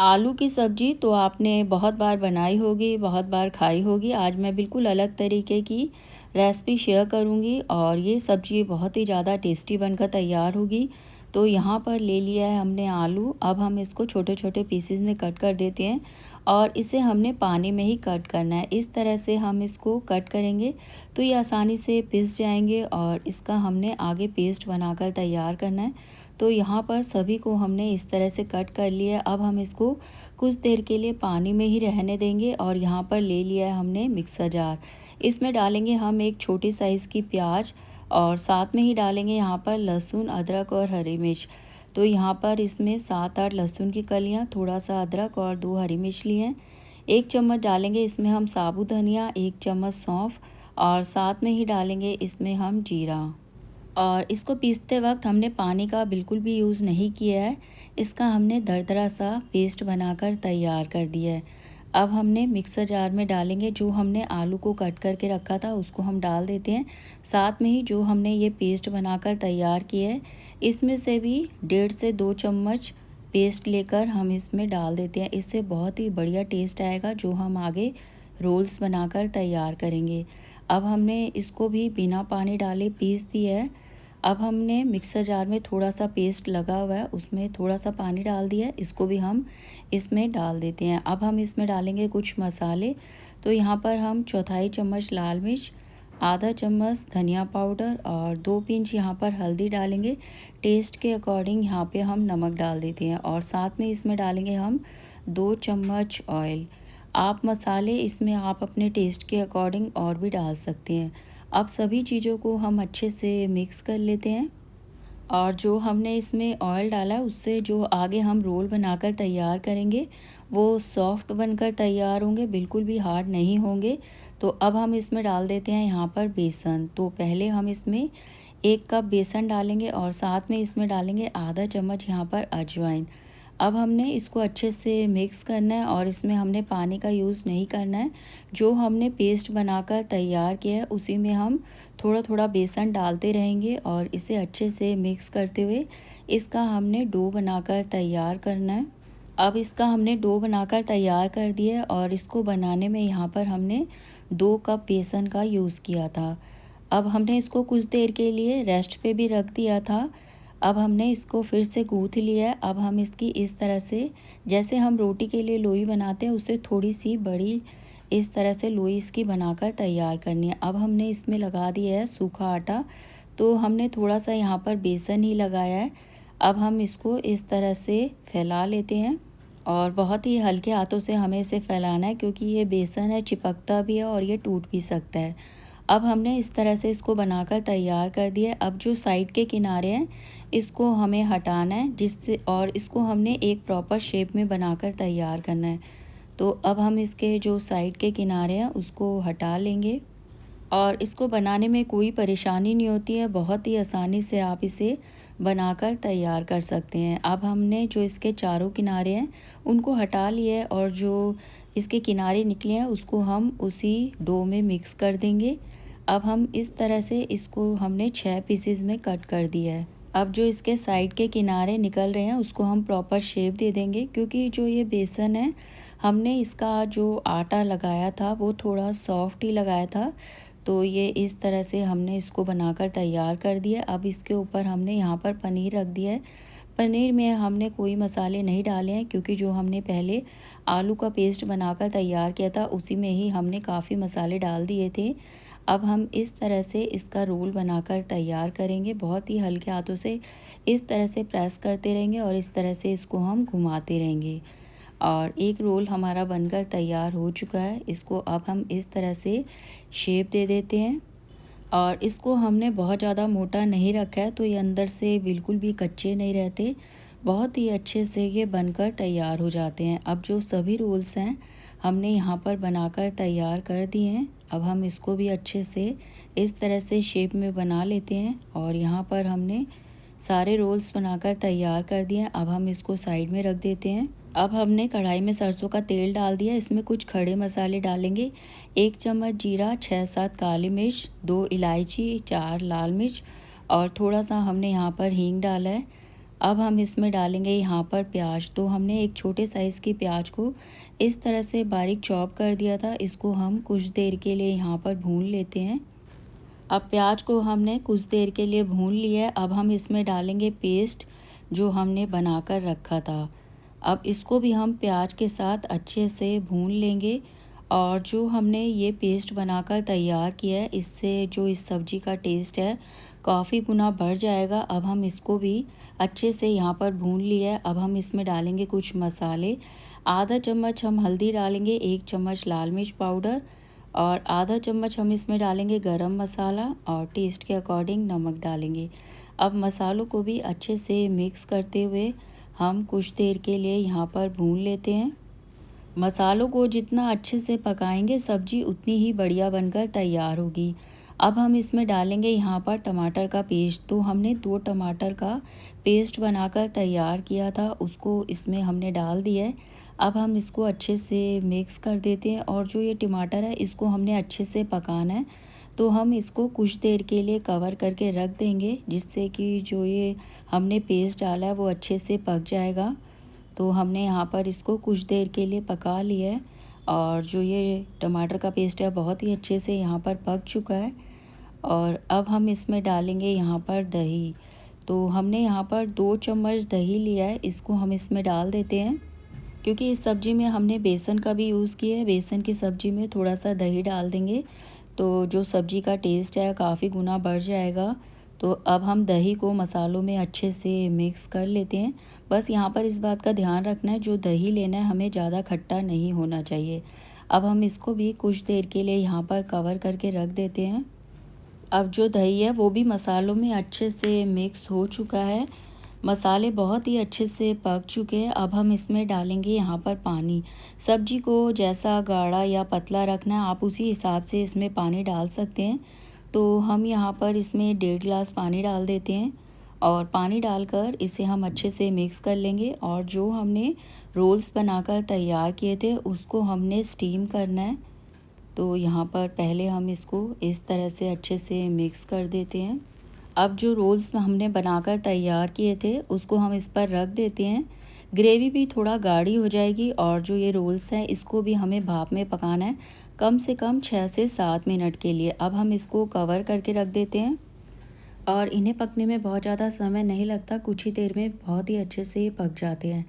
आलू की सब्ज़ी तो आपने बहुत बार बनाई होगी, बहुत बार खाई होगी। आज मैं बिल्कुल अलग तरीके की रेसिपी शेयर करूंगी और ये सब्ज़ी बहुत ही ज़्यादा टेस्टी बनकर तैयार होगी। तो यहाँ पर ले लिया है हमने आलू। अब हम इसको छोटे छोटे पीसेस में कट कर देते हैं और इसे हमने पानी में ही कट करना है। इस तरह से हम इसको कट करेंगे तो ये आसानी से पिस जाएंगे और इसका हमने आगे पेस्ट बनाकर तैयार करना है। तो यहाँ पर सभी को हमने इस तरह से कट कर लिया है। अब हम इसको कुछ देर के लिए पानी में ही रहने देंगे और यहाँ पर ले लिया है हमने मिक्सर जार। इसमें डालेंगे हम एक छोटी साइज़ की प्याज और साथ में ही डालेंगे यहाँ पर लहसुन, अदरक और हरी मिर्च। तो यहाँ पर इसमें 7-8 लहसुन की कलियाँ, थोड़ा सा अदरक और 2 हरी मिर्च ली हैं। 1 चम्मच डालेंगे इसमें हम साबुत धनिया, 1 चम्मच सौंफ और साथ में ही डालेंगे इसमें हम जीरा। और इसको पीसते वक्त हमने पानी का बिल्कुल भी यूज़ नहीं किया है। इसका हमने दरदरा सा पेस्ट बनाकर तैयार कर दिया है। अब हमने मिक्सर जार में डालेंगे, जो हमने आलू को कट करके रखा था उसको हम डाल देते हैं। साथ में ही जो हमने ये पेस्ट बनाकर तैयार किया है, इसमें से भी 1.5 से 2 चम्मच पेस्ट लेकर हम इसमें डाल देते हैं। इससे बहुत ही बढ़िया टेस्ट आएगा, जो हम आगे रोल्स बनाकर तैयार करेंगे। अब हमने इसको भी बिना पानी डाले पीस दिया है। अब हमने मिक्सर जार में थोड़ा सा पेस्ट लगा हुआ है, उसमें थोड़ा सा पानी डाल दिया है। इसको भी हम इसमें डाल देते हैं। अब हम इसमें डालेंगे कुछ मसाले। तो यहाँ पर हम चौथाई चम्मच लाल मिर्च, आधा चम्मच धनिया पाउडर और 2 पिंच यहाँ पर हल्दी डालेंगे। टेस्ट के अकॉर्डिंग यहाँ पे हम नमक डाल देते हैं और साथ में इसमें डालेंगे हम 2 चम्मच ऑयल। आप मसाले इसमें आप अपने टेस्ट के अकॉर्डिंग और भी डाल सकते हैं। अब सभी चीज़ों को हम अच्छे से मिक्स कर लेते हैं और जो हमने इसमें ऑयल डाला है उससे जो आगे हम रोल बनाकर तैयार करेंगे वो सॉफ्ट बनकर तैयार होंगे, बिल्कुल भी हार्ड नहीं होंगे। तो अब हम इसमें डाल देते हैं यहाँ पर बेसन। तो पहले हम इसमें 1 कप बेसन डालेंगे और साथ में इसमें डालेंगे आधा चम्मच यहाँ पर अजवाइन। अब हमने इसको अच्छे से मिक्स करना है और इसमें हमने पानी का यूज़ नहीं करना है। जो हमने पेस्ट बनाकर तैयार किया है उसी में हम थोड़ा थोड़ा बेसन डालते रहेंगे और इसे अच्छे से मिक्स करते हुए इसका हमने डो बनाकर तैयार करना है। अब इसका हमने डो बनाकर तैयार कर दिया है और इसको बनाने में यहाँ पर हमने 2 कप बेसन का यूज़ किया था। अब हमने इसको कुछ देर के लिए रेस्ट पे भी रख दिया था। अब हमने इसको फिर से गूँथ लिया है। अब हम इसकी इस तरह से, जैसे हम रोटी के लिए लोई बनाते हैं उससे थोड़ी सी बड़ी इस तरह से लोई इसकी बनाकर तैयार करनी है। अब हमने इसमें लगा दिया है सूखा आटा। तो हमने थोड़ा सा यहाँ पर बेसन ही लगाया है। अब हम इसको इस तरह से फैला लेते हैं और बहुत ही हल्के हाथों से हमें इसे फैलाना है, क्योंकि ये बेसन है, चिपकता भी है और ये टूट भी सकता है। अब हमने इस तरह से इसको बनाकर तैयार कर दिया है। अब जो साइड के किनारे हैं इसको हमें हटाना है, जिससे और इसको हमने एक प्रॉपर शेप में बनाकर तैयार करना है। तो अब हम इसके जो साइड के किनारे हैं उसको हटा लेंगे और इसको बनाने में कोई परेशानी नहीं होती है, बहुत ही आसानी से आप इसे बनाकर तैयार कर सकते हैं। अब हमने जो इसके चारों किनारे हैं उनको हटा लिया है और जो इसके किनारे निकले हैं उसको हम उसी डो में मिक्स कर देंगे। अब हम इस तरह से इसको हमने 6 पीसेस में कट कर दिया है। अब जो इसके साइड के किनारे निकल रहे हैं उसको हम प्रॉपर शेप दे देंगे, क्योंकि जो ये बेसन है हमने इसका जो आटा लगाया था वो थोड़ा सॉफ्ट ही लगाया था। तो ये इस तरह से हमने इसको बनाकर तैयार कर दिया। अब इसके ऊपर हमने यहाँ पर पनीर रख दिया है। पनीर में हमने कोई मसाले नहीं डाले हैं, क्योंकि जो हमने पहले आलू का पेस्ट बनाकर तैयार किया था उसी में ही हमने काफ़ी मसाले डाल दिए थे। अब हम इस तरह से इसका रोल बनाकर तैयार करेंगे। बहुत ही हल्के हाथों से इस तरह से प्रेस करते रहेंगे और इस तरह से इसको हम घुमाते रहेंगे और एक रोल हमारा बनकर तैयार हो चुका है। इसको अब हम इस तरह से शेप दे देते हैं और इसको हमने बहुत ज़्यादा मोटा नहीं रखा है, तो ये अंदर से बिल्कुल भी कच्चे नहीं रहते, बहुत ही अच्छे से ये बनकर तैयार हो जाते हैं। अब जो सभी रोल्स हैं हमने यहाँ पर बनाकर तैयार कर दिए हैं। अब हम इसको भी अच्छे से इस तरह से शेप में बना लेते हैं और यहाँ पर हमने सारे रोल्स बनाकर तैयार कर दिए हैं। अब हम इसको साइड में रख देते हैं। अब हमने कढ़ाई में सरसों का तेल डाल दिया। इसमें कुछ खड़े मसाले डालेंगे। 1 चम्मच जीरा, 6-7 काली मिर्च, 2 इलायची, 4 लाल मिर्च और थोड़ा सा हमने यहाँ पर हींग डाला है। अब हम इसमें डालेंगे यहाँ पर प्याज। तो हमने एक छोटे साइज़ की प्याज को इस तरह से बारीक चॉप कर दिया था। इसको हम कुछ देर के लिए यहाँ पर भून लेते हैं। अब प्याज को हमने कुछ देर के लिए भून लिया है। अब हम इसमें डालेंगे पेस्ट जो हमने बनाकर रखा था। अब इसको भी हम प्याज के साथ अच्छे से भून लेंगे। और जो हमने ये पेस्ट बनाकर तैयार किया है, इससे जो इस सब्ज़ी का टेस्ट है काफ़ी गुना बढ़ जाएगा। अब हम इसको भी अच्छे से यहाँ पर भून लिया है। अब हम इसमें डालेंगे कुछ मसाले। आधा चम्मच हम हल्दी डालेंगे, 1 चम्मच लाल मिर्च पाउडर और आधा चम्मच हम इसमें डालेंगे गरम मसाला और टेस्ट के अकॉर्डिंग नमक डालेंगे। अब मसालों को भी अच्छे से मिक्स करते हुए हम कुछ देर के लिए यहाँ पर भून लेते हैं। मसालों को जितना अच्छे से पकाएंगे सब्ज़ी उतनी ही बढ़िया बनकर तैयार होगी। अब हम इसमें डालेंगे यहाँ पर टमाटर का पेस्ट। तो हमने 2 टमाटर का पेस्ट बनाकर तैयार किया था, उसको इसमें हमने डाल दिया है। अब हम इसको अच्छे से मिक्स कर देते हैं और जो ये टमाटर है इसको हमने अच्छे से पकाना है। तो हम इसको कुछ देर के लिए कवर करके रख देंगे, जिससे कि जो ये हमने पेस्ट डाला है वो अच्छे से पक जाएगा। तो हमने यहाँ पर इसको कुछ देर के लिए पका लिया है और जो ये टमाटर का पेस्ट है बहुत ही अच्छे से यहाँ पर पक चुका है। और अब हम इसमें डालेंगे यहाँ पर दही। तो हमने यहाँ पर 2 चम्मच दही लिया है, इसको हम इसमें डाल देते हैं। क्योंकि इस सब्ज़ी में हमने बेसन का भी यूज़ किया है, बेसन की सब्ज़ी में थोड़ा सा दही डाल देंगे तो जो सब्ज़ी का टेस्ट है काफ़ी गुना बढ़ जाएगा। तो अब हम दही को मसालों में अच्छे से मिक्स कर लेते हैं। बस यहाँ पर इस बात का ध्यान रखना है, जो दही लेना है हमें ज़्यादा खट्टा नहीं होना चाहिए। अब हम इसको भी कुछ देर के लिए यहाँ पर कवर करके रख देते हैं। अब जो दही है वो भी मसालों में अच्छे से मिक्स हो चुका है। मसाले बहुत ही अच्छे से पक चुके हैं। अब हम इसमें डालेंगे यहाँ पर पानी। सब्जी को जैसा गाढ़ा या पतला रखना है आप उसी हिसाब से इसमें पानी डाल सकते हैं। तो हम यहाँ पर इसमें 1.5 गिलास पानी डाल देते हैं और पानी डालकर इसे हम अच्छे से मिक्स कर लेंगे। और जो हमने रोल्स बनाकर तैयार किए थे उसको हमने स्टीम करना है। तो यहाँ पर पहले हम इसको इस तरह से अच्छे से मिक्स कर देते हैं। अब जो रोल्स हमने बनाकर तैयार किए थे उसको हम इस पर रख देते हैं। ग्रेवी भी थोड़ा गाढ़ी हो जाएगी और जो ये रोल्स हैं इसको भी हमें भाप में पकाना है कम से कम 6 से 7 मिनट के लिए। अब हम इसको कवर करके रख देते हैं और इन्हें पकने में बहुत ज़्यादा समय नहीं लगता, कुछ ही देर में बहुत ही अच्छे से ये पक जाते हैं।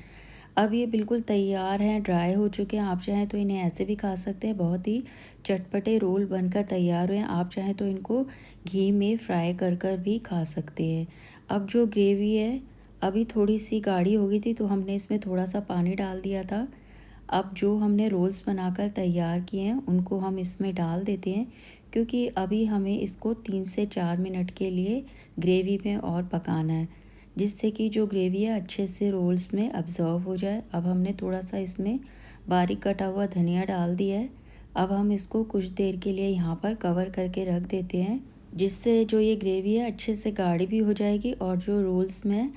अब ये बिल्कुल तैयार हैं, ड्राई हो चुके हैं। आप चाहें तो इन्हें ऐसे भी खा सकते हैं, बहुत ही चटपटे रोल बनकर तैयार हुए हैं। आप चाहें तो इनको घी में फ्राई कर कर भी खा सकते हैं। अब जो ग्रेवी है अभी थोड़ी सी गाढ़ी हो गई थी तो हमने इसमें थोड़ा सा पानी डाल दिया था। अब जो हमने रोल्स बनाकर तैयार किए हैं उनको हम इसमें डाल देते हैं, क्योंकि अभी हमें इसको 3 से 4 मिनट के लिए ग्रेवी में और पकाना है, जिससे कि जो ग्रेवी है अच्छे से रोल्स में अब्ज़ॉर्व हो जाए। अब हमने थोड़ा सा इसमें बारीक कटा हुआ धनिया डाल दिया है। अब हम इसको कुछ देर के लिए यहाँ पर कवर करके रख देते हैं, जिससे जो ये ग्रेवी है अच्छे से गाढ़ी भी हो जाएगी और जो रोल्स में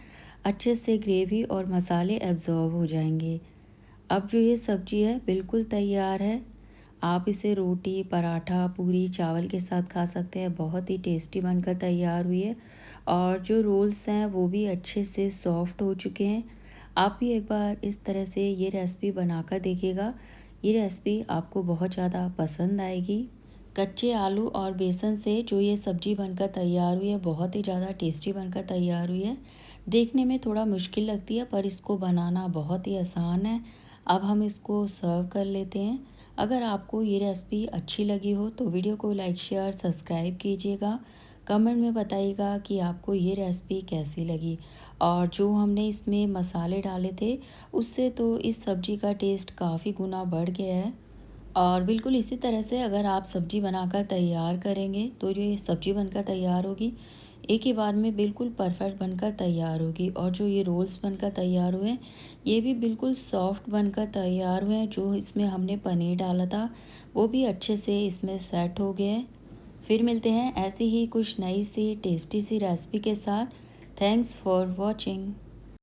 अच्छे से ग्रेवी और मसाले अब्ज़ॉर्व हो जाएंगे। अब जो ये सब्ज़ी है बिल्कुल तैयार है। आप इसे रोटी, पराठा, पूरी, चावल के साथ खा सकते हैं। बहुत ही टेस्टी बनकर तैयार हुई है और जो रोल्स हैं वो भी अच्छे से सॉफ्ट हो चुके हैं। आप भी एक बार इस तरह से ये रेसिपी बनाकर देखिएगा। ये रेसिपी आपको बहुत ज़्यादा पसंद आएगी। कच्चे आलू और बेसन से जो ये सब्ज़ी बनकर तैयार हुई है बहुत ही ज़्यादा टेस्टी बनकर तैयार हुई है। देखने में थोड़ा मुश्किल लगती है पर इसको बनाना बहुत ही आसान है। अब हम इसको सर्व कर लेते हैं। अगर आपको ये रेसिपी अच्छी लगी हो तो वीडियो को लाइक, शेयर, सब्सक्राइब कीजिएगा। कमेंट में बताइएगा कि आपको ये रेसिपी कैसी लगी। और जो हमने इसमें मसाले डाले थे उससे तो इस सब्ज़ी का टेस्ट काफ़ी गुना बढ़ गया है। और बिल्कुल इसी तरह से अगर आप सब्ज़ी बनाकर तैयार करेंगे तो जो ये सब्ज़ी बनकर तैयार होगी एक ही बार में बिल्कुल परफेक्ट बनकर तैयार होगी। और जो ये रोल्स बनकर तैयार हुए हैं ये भी बिल्कुल सॉफ्ट बनकर तैयार हुए हैं। जो इसमें हमने पनीर डाला था वो भी अच्छे से इसमें सेट हो गया है। फिर मिलते हैं ऐसी ही कुछ नई सी टेस्टी सी रेसिपी के साथ। Thanks for watching.